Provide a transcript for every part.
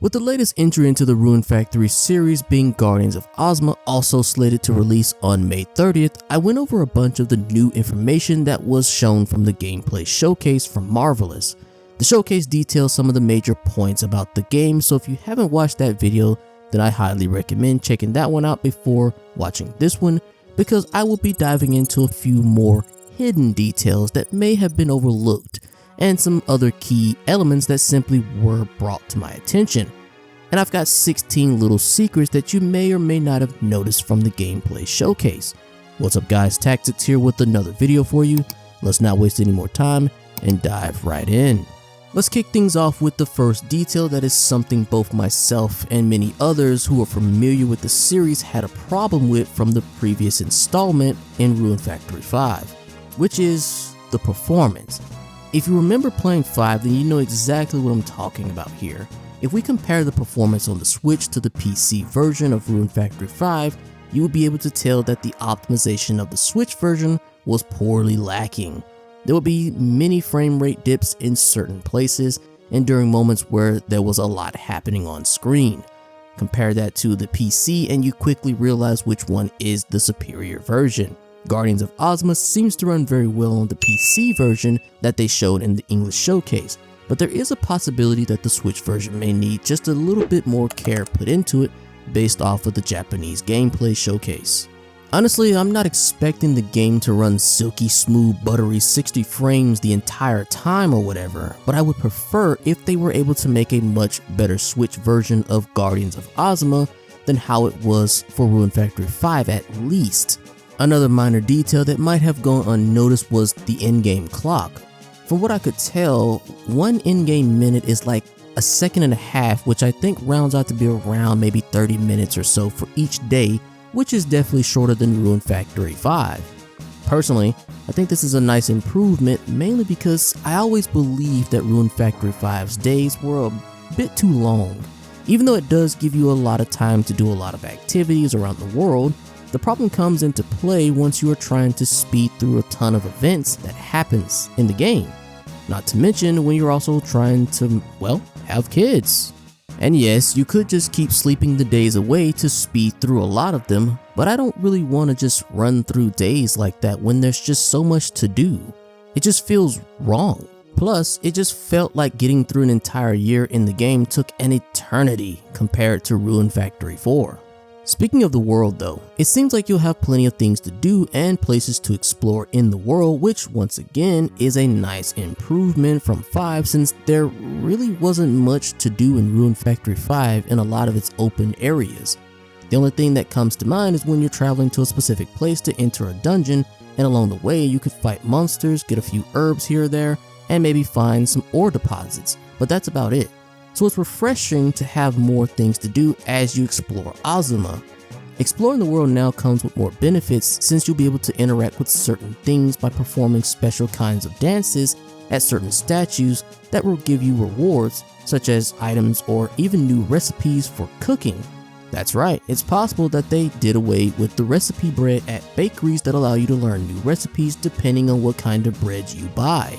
With the latest entry into the Rune Factory series being Guardians of Azuma, also slated to release on May 30th, I went over a bunch of the new information that was shown from the gameplay showcase from Marvelous. The showcase details some of the major points about the game, so if you haven't watched that video, then I highly recommend checking that one out before watching this one, because I will be diving into a few more hidden details that may have been overlooked, and some other key elements that simply were brought to my attention. And I've got 16 little secrets that you may or may not have noticed from the gameplay showcase. What's up guys, Tactics here with another video for you. Let's not waste any more time and dive right in. Let's kick things off with the first detail that is something both myself and many others who are familiar with the series had a problem with from the previous installment in Rune Factory 5, which is the performance. If you remember playing 5, then you know exactly what I'm talking about here. If we compare the performance on the Switch to the PC version of Rune Factory 5, you will be able to tell that the optimization of the Switch version was poorly lacking. There would be many frame rate dips in certain places and during moments where there was a lot happening on screen. Compare that to the PC and you quickly realize which one is the superior version. Guardians of Azuma seems to run very well on the PC version that they showed in the English showcase, but there is a possibility that the Switch version may need just a little bit more care put into it based off of the Japanese gameplay showcase. Honestly, I'm not expecting the game to run silky smooth buttery 60 frames the entire time or whatever, but I would prefer if they were able to make a much better Switch version of Guardians of Azuma than how it was for Rune Factory 5 at least. Another minor detail that might have gone unnoticed was the in-game clock. From what I could tell, one in-game minute is like a second and a half, which I think rounds out to be around maybe 30 minutes or so for each day, which is definitely shorter than Rune Factory 5. Personally, I think this is a nice improvement, mainly because I always believed that Rune Factory 5's days were a bit too long. Even though it does give you a lot of time to do a lot of activities around the world, the problem comes into play once you are trying to speed through a ton of events that happens in the game. Not to mention when you're also trying to, well, have kids. And yes, you could just keep sleeping the days away to speed through a lot of them, but I don't really want to just run through days like that when there's just so much to do. It just feels wrong. Plus, it just felt like getting through an entire year in the game took an eternity compared to Rune Factory 4. Speaking of the world though, it seems like you'll have plenty of things to do and places to explore in the world, which once again is a nice improvement from 5 since there really wasn't much to do in Rune Factory 5 in a lot of its open areas. The only thing that comes to mind is when you're traveling to a specific place to enter a dungeon, and along the way you could fight monsters, get a few herbs here or there, and maybe find some ore deposits, but that's about it. So it's refreshing to have more things to do as you explore Azuma. Exploring the world now comes with more benefits since you'll be able to interact with certain things by performing special kinds of dances at certain statues that will give you rewards such as items or even new recipes for cooking. That's right, it's possible that they did away with the recipe bread at bakeries that allow you to learn new recipes depending on what kind of bread you buy.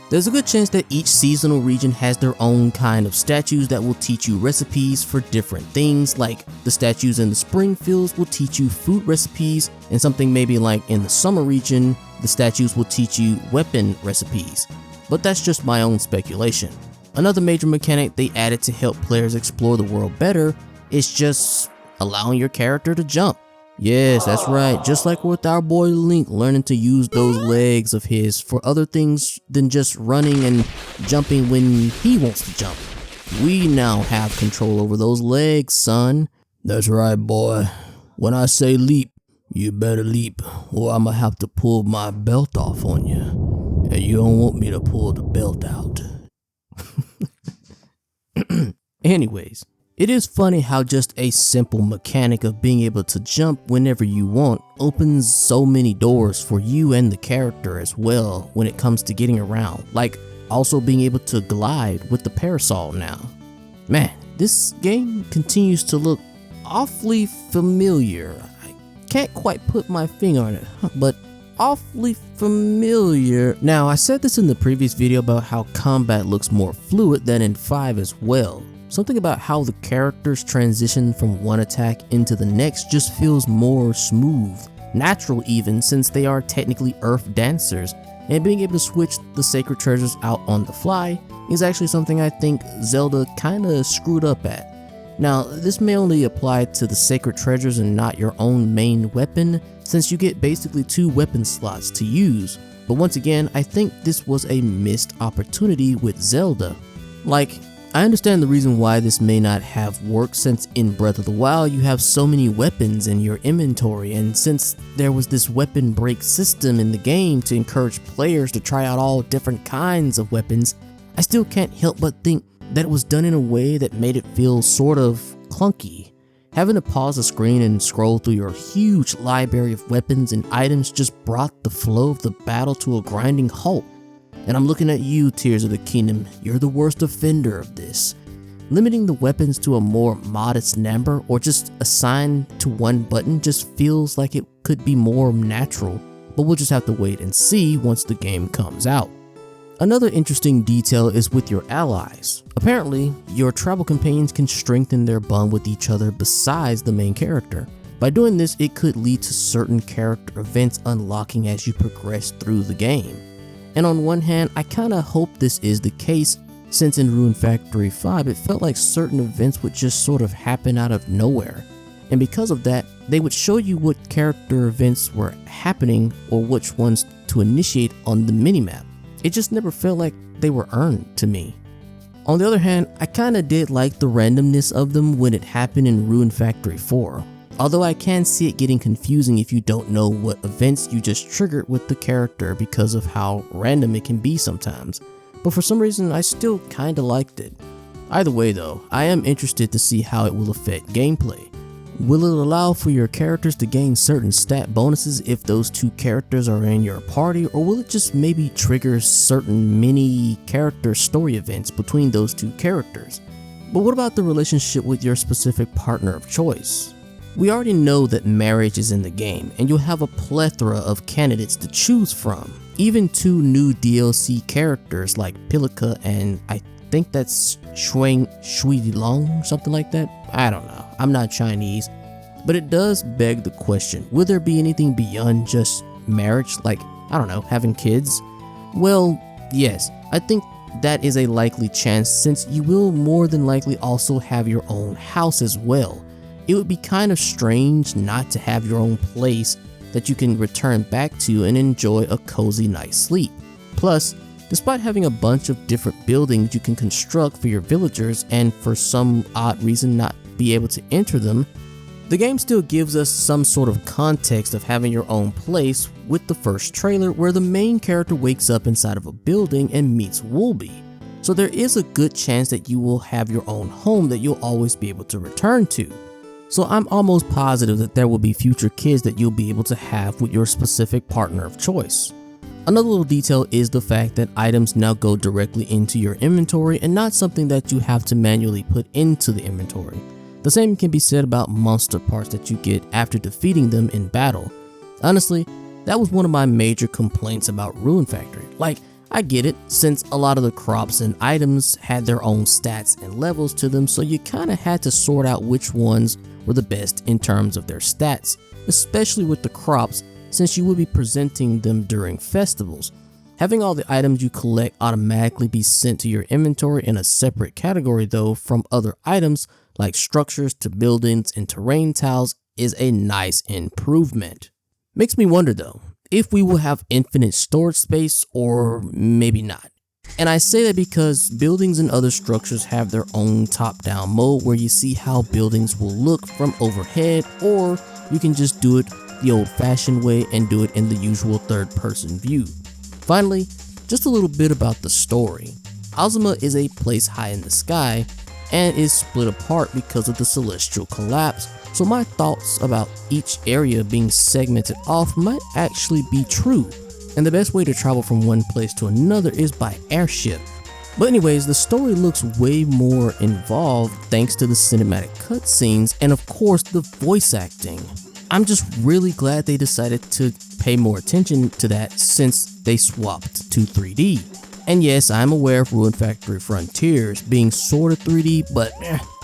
There's a good chance that each seasonal region has their own kind of statues that will teach you recipes for different things, like the statues in the spring fields will teach you food recipes, and something maybe like in the summer region, the statues will teach you weapon recipes. But that's just my own speculation. Another major mechanic they added to help players explore the world better is just allowing your character to jump. Yes, that's right, just like with our boy Link learning to use those legs of his for other things than just running and jumping when he wants to jump. We now have control over those legs, son. That's right, boy. When I say leap, you better leap, or I'ma have to pull my belt off on you. And you don't want me to pull the belt out. Anyways. It is funny how just a simple mechanic of being able to jump whenever you want opens so many doors for you and the character as well when it comes to getting around, like also being able to glide with the parasol now. Man, this game continues to look awfully familiar. I can't quite put my finger on it, but awfully familiar. Now, I said this in the previous video about how combat looks more fluid than in 5 as well. Something about how the characters transition from one attack into the next just feels more smooth, natural even, since they are technically earth dancers, and being able to switch the sacred treasures out on the fly is actually something I think Zelda kinda screwed up at. Now, this may only apply to the sacred treasures and not your own main weapon, since you get basically 2 weapon slots to use, but once again, I think this was a missed opportunity with Zelda. Like, I understand the reason why this may not have worked, since in Breath of the Wild you have so many weapons in your inventory, and since there was this weapon break system in the game to encourage players to try out all different kinds of weapons, I still can't help but think that it was done in a way that made it feel sort of clunky. Having to pause the screen and scroll through your huge library of weapons and items just brought the flow of the battle to a grinding halt. And I'm looking at you, Tears of the Kingdom, you're the worst offender of this. Limiting the weapons to a more modest number or just assigned to one button just feels like it could be more natural, but we'll just have to wait and see once the game comes out. Another interesting detail is with your allies. Apparently, your travel companions can strengthen their bond with each other besides the main character. By doing this, it could lead to certain character events unlocking as you progress through the game. And on one hand, I kinda hope this is the case, since in Rune Factory 5 it felt like certain events would just sort of happen out of nowhere. And because of that, they would show you what character events were happening or which ones to initiate on the minimap. It just never felt like they were earned to me. On the other hand, I kinda did like the randomness of them when it happened in Rune Factory 4. Although I can see it getting confusing if you don't know what events you just triggered with the character because of how random it can be sometimes. But for some reason, I still kinda liked it. Either way though, I am interested to see how it will affect gameplay. Will it allow for your characters to gain certain stat bonuses if those 2 characters are in your party, or will it just maybe trigger certain mini character story events between those 2 characters? But what about the relationship with your specific partner of choice? We already know that marriage is in the game, and you'll have a plethora of candidates to choose from. Even 2 new DLC characters like Pilika and I think that's Shui Long, something like that. I don't know, I'm not Chinese, but it does beg the question, will there be anything beyond just marriage, like, I don't know, having kids? Well, yes, I think that is a likely chance, since you will more than likely also have your own house as well. It would be kind of strange not to have your own place that you can return back to and enjoy a cozy night's sleep. Plus, despite having a bunch of different buildings you can construct for your villagers and for some odd reason not be able to enter them, the game still gives us some sort of context of having your own place with the first trailer where the main character wakes up inside of a building and meets Woolby. So there is a good chance that you will have your own home that you'll always be able to return to. So I'm almost positive that there will be future kids that you'll be able to have with your specific partner of choice. Another little detail is the fact that items now go directly into your inventory and not something that you have to manually put into the inventory. The same can be said about monster parts that you get after defeating them in battle. Honestly, that was one of my major complaints about Rune Factory. Like, I get it, since a lot of the crops and items had their own stats and levels to them, so you kinda had to sort out which ones were the best in terms of their stats, especially with the crops, since you will be presenting them during festivals. Having all the items you collect automatically be sent to your inventory in a separate category though from other items like structures to buildings and terrain tiles is a nice improvement. Makes me wonder though, if we will have infinite storage space or maybe not. And I say that because buildings and other structures have their own top-down mode where you see how buildings will look from overhead, or you can just do it the old-fashioned way and do it in the usual third-person view. Finally, just a little bit about the story. Azuma is a place high in the sky and is split apart because of the celestial collapse, so my thoughts about each area being segmented off might actually be true, and the best way to travel from one place to another is by airship. But anyways, the story looks way more involved thanks to the cinematic cutscenes and of course the voice acting. I'm just really glad they decided to pay more attention to that since they swapped to 3D. And yes, I'm aware of Rune Factory Frontiers being sort of 3D, but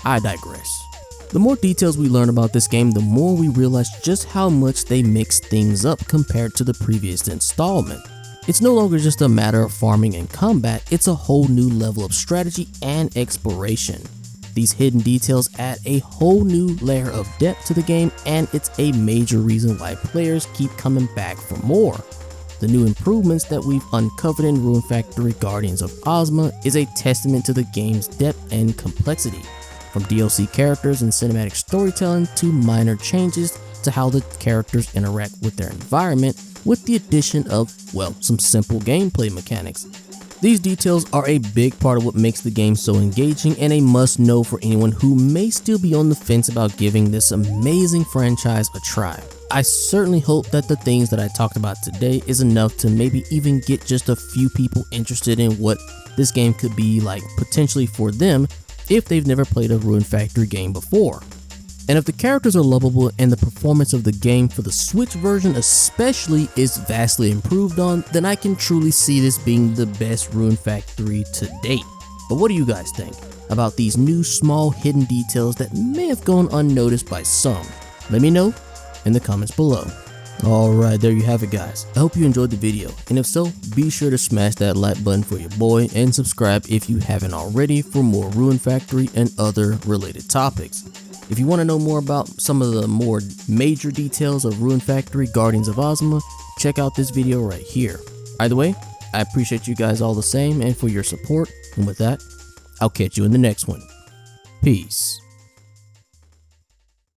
I digress. The more details we learn about this game, the more we realize just how much they mix things up compared to the previous installment. It's no longer just a matter of farming and combat, it's a whole new level of strategy and exploration. These hidden details add a whole new layer of depth to the game, and it's a major reason why players keep coming back for more. The new improvements that we've uncovered in Rune Factory Guardians of Azuma is a testament to the game's depth and complexity. From DLC characters and cinematic storytelling to minor changes to how the characters interact with their environment, with the addition of, well, some simple gameplay mechanics. These details are a big part of what makes the game so engaging and a must-know for anyone who may still be on the fence about giving this amazing franchise a try. I certainly hope that the things that I talked about today is enough to maybe even get just a few people interested in what this game could be like potentially for them if they've never played a Rune Factory game before. And if the characters are lovable and the performance of the game for the Switch version especially is vastly improved on, then I can truly see this being the best Rune Factory to date. But what do you guys think about these new small hidden details that may have gone unnoticed by some? Let me know in the comments below. Alright, there you have it guys. I hope you enjoyed the video, and if so, be sure to smash that like button for your boy and subscribe if you haven't already for more Rune Factory and other related topics. If you want to know more about some of the more major details of Rune Factory Guardians of Azuma, check out this video right here. Either way, I appreciate you guys all the same and for your support, and with that, I'll catch you in the next one. Peace.